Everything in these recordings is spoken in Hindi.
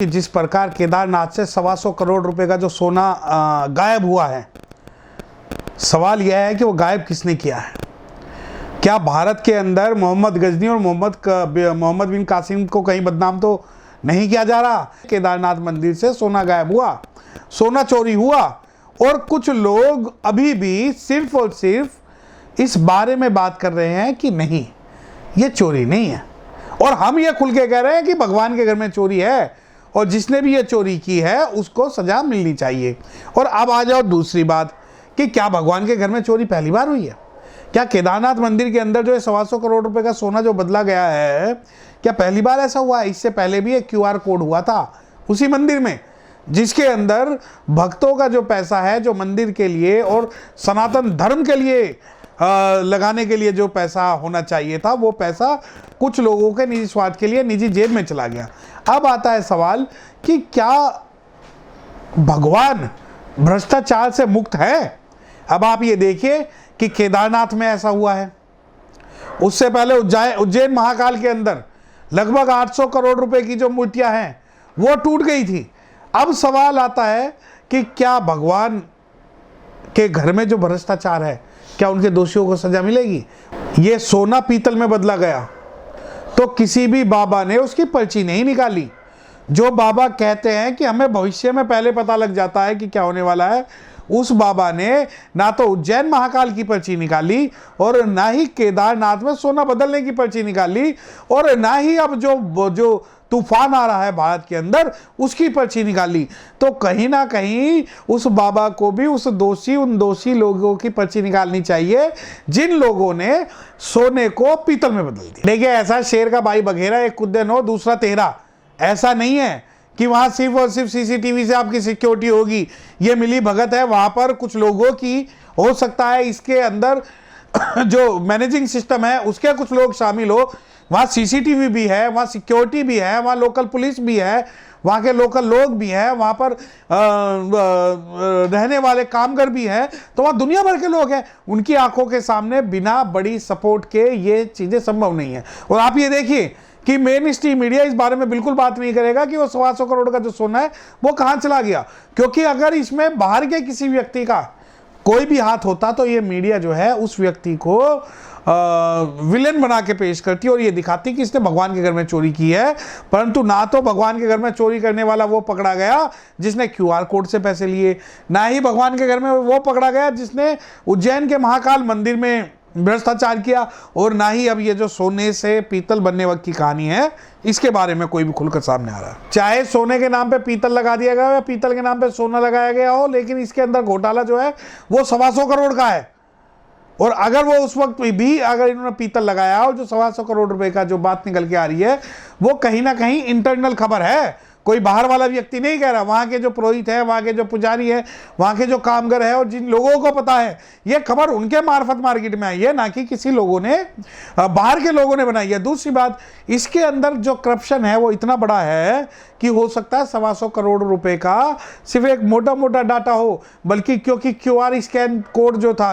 कि जिस प्रकार केदारनाथ से 125 करोड़ रुपए का जो सोना गायब हुआ है, सवाल यह है कि वो गायब किसने किया है। क्या भारत के अंदर मोहम्मद गजनी और मोहम्मद बिन कासिम को कहीं बदनाम तो नहीं किया जा रहा? केदारनाथ मंदिर से सोना गायब हुआ, सोना चोरी हुआ, और कुछ लोग अभी भी सिर्फ और सिर्फ इस बारे में बात कर रहे हैं कि नहीं, ये चोरी नहीं है। और हम ये खुल के कह रहे हैं कि भगवान के घर में चोरी है और जिसने भी ये चोरी की है उसको सजा मिलनी चाहिए। और अब आ जाओ दूसरी बात कि क्या भगवान के घर में चोरी पहली बार हुई है? क्या केदारनाथ मंदिर के अंदर जो 125 करोड़ रुपए का सोना जो बदला गया है, क्या पहली बार ऐसा हुआ है? इससे पहले भी एक QR कोड हुआ था उसी मंदिर में, जिसके अंदर भक्तों का जो पैसा है, जो मंदिर के लिए और सनातन धर्म के लिए लगाने के लिए जो पैसा होना चाहिए था, वो पैसा कुछ लोगों के निजी स्वार्थ के लिए निजी जेब में चला गया। अब आता है सवाल कि क्या भगवान भ्रष्टाचार से मुक्त है? अब आप ये देखिए कि केदारनाथ में ऐसा हुआ है, उससे पहले उज्जैन महाकाल के अंदर लगभग 800 करोड़ रुपए की जो मूर्तियां हैं वो टूट गई थी। अब सवाल आता है कि क्या भगवान के घर में जो भ्रष्टाचार है, क्या उनके दोषियों को सजा मिलेगी? ये सोना पीतल में बदला गया तो किसी भी बाबा ने उसकी पर्ची नहीं निकाली। जो बाबा कहते हैं कि हमें भविष्य में पहले पता लग जाता है कि क्या होने वाला है, उस बाबा ने ना तो उज्जैन महाकाल की पर्ची निकाली और ना ही केदारनाथ में सोना बदलने की पर्ची निकाली, और ना ही अब जो तूफान आ रहा है भारत के अंदर उसकी पर्ची निकाली। तो कहीं ना कहीं उस बाबा को भी उन दोषी लोगों की पर्ची निकालनी चाहिए जिन लोगों ने सोने को पीतल में बदल दिया। देखिए, ऐसा शेर का भाई बघेरा, एक कुत्ते नो दूसरा तेरा, ऐसा नहीं है कि वहां सिर्फ और सिर्फ CCTV से आपकी सिक्योरिटी होगी। ये मिली भगत है, वहां पर कुछ लोगों की हो सकता है इसके अंदर जो मैनेजिंग सिस्टम है उसके कुछ लोग शामिल हो। वहाँ CCTV भी है, वहाँ सिक्योरिटी भी है, वहाँ लोकल पुलिस भी है, वहाँ के लोकल लोग भी हैं, वहाँ पर रहने वाले कामगार भी हैं, तो वहाँ दुनिया भर के लोग हैं। उनकी आंखों के सामने बिना बड़ी सपोर्ट के ये चीज़ें संभव नहीं है। और आप ये देखिए कि मेन स्ट्रीम मीडिया इस बारे में बिल्कुल बात नहीं करेगा कि वो 125 करोड़ का जो सोना है वो कहाँ चला गया, क्योंकि अगर इसमें बाहर के किसी व्यक्ति का कोई भी हाथ होता तो ये मीडिया जो है उस व्यक्ति को विलेन बना के पेश करती और ये दिखाती कि इसने भगवान के घर में चोरी की है। परंतु ना तो भगवान के घर में चोरी करने वाला वो पकड़ा गया जिसने QR कोड से पैसे लिए, ना ही भगवान के घर में वो पकड़ा गया जिसने उज्जैन के महाकाल मंदिर में भ्रष्टाचार किया, और ना ही अब ये जो सोने से पीतल बनने वक्त की कहानी है इसके बारे में कोई भी खुलकर सामने आ रहा है। चाहे सोने के नाम पे पीतल लगा दिया गया या पीतल के नाम पे सोना लगाया गया हो, लेकिन इसके अंदर घोटाला जो है वो 125 करोड़ का है। और अगर वो उस वक्त भी अगर इन्होंने पीतल लगाया हो, जो 125 करोड़ रुपए का जो बात निकल के आ रही है वो कहीं ना कहीं इंटरनल खबर है, कोई बाहर वाला व्यक्ति नहीं कह रहा। वहाँ के जो पुरोहित है, वहाँ के जो पुजारी है, वहाँ के जो कामगार है, और जिन लोगों को पता है ये खबर उनके मार्फत मार्केट में आई है, ना कि किसी लोगों ने बाहर के लोगों ने बनाई है। दूसरी बात, इसके अंदर जो करप्शन है वो इतना बड़ा है कि हो सकता है 125 करोड़ रुपए का सिर्फ एक मोटा मोटा डाटा हो, बल्कि क्योंकि QR स्कैन कोड जो था,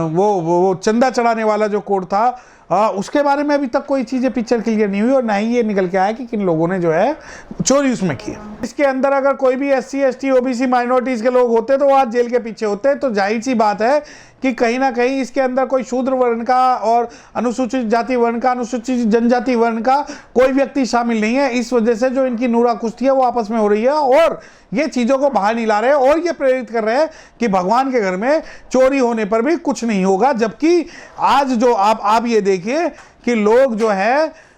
वो चंदा चढ़ाने वाला जो कोड था, उसके बारे में अभी तक कोई चीज़ें पिक्चर क्लियर नहीं हुई, और ना ही ये निकल के आया कि किन लोगों ने जो है चोरी उसमें की। इसके अंदर अगर कोई भी SC ST OBC माइनॉरिटीज़ के लोग होते तो वो आज जेल के पीछे होते। तो जाहिर सी बात है कि कहीं ना कहीं इसके अंदर कोई शूद्र वर्ण का और अनुसूचित जाति वर्ण का, अनुसूचित जनजाति वर्ण का कोई व्यक्ति शामिल नहीं है। इस वजह से जो इनकी नूरा कुश्ती है वो आपस में हो रही है और ये चीज़ों को बाहर नहीं ला रहे हैं, और ये प्रेरित कर रहे हैं कि भगवान के घर में चोरी होने पर भी कुछ नहीं होगा। जबकि आज जो आप ये देखिए कि लोग जो है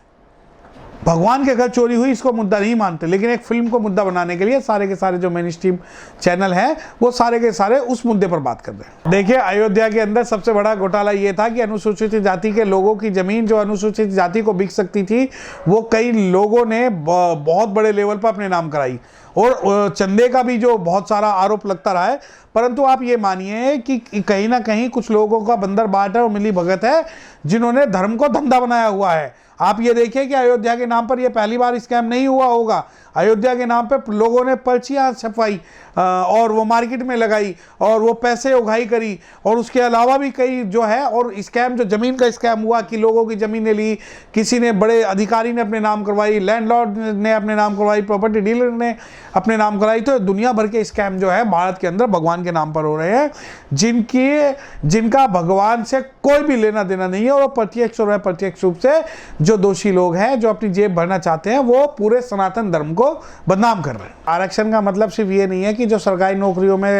भगवान के घर चोरी हुई इसको मुद्दा नहीं मानते, लेकिन एक फिल्म को मुद्दा बनाने के लिए सारे के सारे जो मेन स्ट्रीम चैनल हैं वो सारे के सारे उस मुद्दे पर बात कर रहे हैं। देखिए, अयोध्या के अंदर सबसे बड़ा घोटाला ये था कि अनुसूचित जाति के लोगों की जमीन जो अनुसूचित जाति को बिक सकती थी वो कई लोगों ने बहुत बड़े लेवल पर अपने नाम कराई, और चंदे का भी जो बहुत सारा आरोप लगता रहा है। परंतु आप ये मानिए कि कहीं ना कहीं कुछ लोगों का बंदर बाट है और मिली भगत है जिन्होंने धर्म को धंधा बनाया हुआ है। आप ये देखिए कि अयोध्या के नाम पर यह पहली बार स्कैम नहीं हुआ होगा। अयोध्या के नाम पे लोगों ने पर्चियां छपवाई और वो मार्केट में लगाई और वो पैसे उगाही करी, और उसके अलावा भी कई जो है, और स्कैम जो ज़मीन का स्कैम हुआ कि लोगों की ज़मीनें ली, किसी ने बड़े अधिकारी ने अपने नाम करवाई, लैंडलॉर्ड ने अपने नाम करवाई, प्रॉपर्टी डीलर ने अपने नाम कराई। तो दुनिया भर के स्कैम जो है भारत के अंदर भगवान के नाम पर हो रहे हैं, जिनका भगवान से कोई भी लेना देना नहीं है, और प्रत्यक्ष और अप्रत्यक्ष रूप से जो दोषी लोग हैं, जो अपनी जेब भरना चाहते हैं, वो पूरे सनातन धर्म को बदनाम कर रहे हैं। आरक्षण का मतलब सिर्फ ये नहीं है कि जो सरकारी नौकरियों में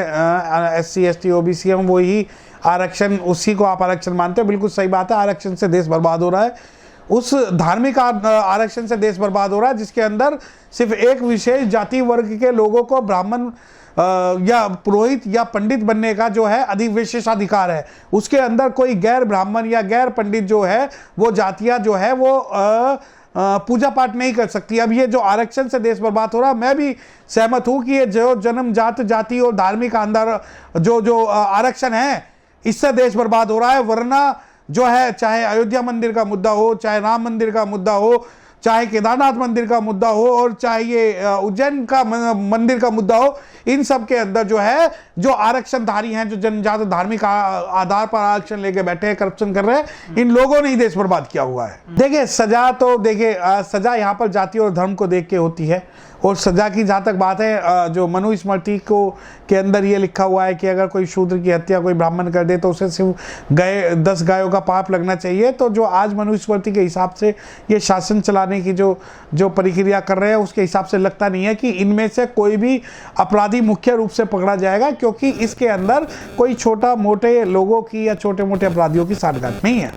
SC ST OBC हैं वो ही आरक्षण, उसी को आप आरक्षण मानते हो। बिल्कुल सही बात है, आरक्षण से देश बर्बाद हो रहा है। उस धार्मिक आरक्षण से देश बर्बाद हो रहा है जिसके अंदर सिर्फ एक विशेष जाति वर्ग के लोगों को ब्राह्मण या पुरोहित या पंडित बनने का जो है विशेषाधिकार है। उसके अंदर कोई गैर ब्राह्मण या गैर पंडित जो है वो जातियां जो है वो पूजा पाठ नहीं कर सकती। अब ये जो आरक्षण से देश बर्बाद हो रहा है, मैं भी सहमत हूं कि ये जो जन्म जाति और धार्मिक अंदर जो आरक्षण है, इससे देश बर्बाद हो रहा है। वरना जो है, चाहे अयोध्या मंदिर का मुद्दा हो, चाहे राम मंदिर का मुद्दा हो, चाहे केदारनाथ मंदिर का मुद्दा हो, और चाहे ये उज्जैन का मंदिर का मुद्दा हो, इन सब के अंदर जो है, जो आरक्षणधारी हैं, जो जनजाति धार्मिक आधार पर आरक्षण लेके बैठे हैं, करप्शन कर रहे हैं, इन लोगों ने ही देश बर्बाद किया हुआ है। देखिए सजा तो सजा यहाँ पर जाति और धर्म को देख के होती है। और सजा की जहाँ तक बात है, जो मनुस्मृति के अंदर ये लिखा हुआ है कि अगर कोई शूद्र की हत्या कोई ब्राह्मण कर दे तो उसे सिर्फ 10 गायों का पाप लगना चाहिए। तो जो आज मनुस्मृति के हिसाब से ये शासन चलाने की जो प्रक्रिया कर रहे हैं, उसके हिसाब से लगता नहीं है कि इनमें से कोई भी अपराधी मुख्य रूप से पकड़ा जाएगा, क्योंकि इसके अंदर कोई छोटा मोटे लोगों की या छोटे मोटे अपराधियों की साठगांठ नहीं है।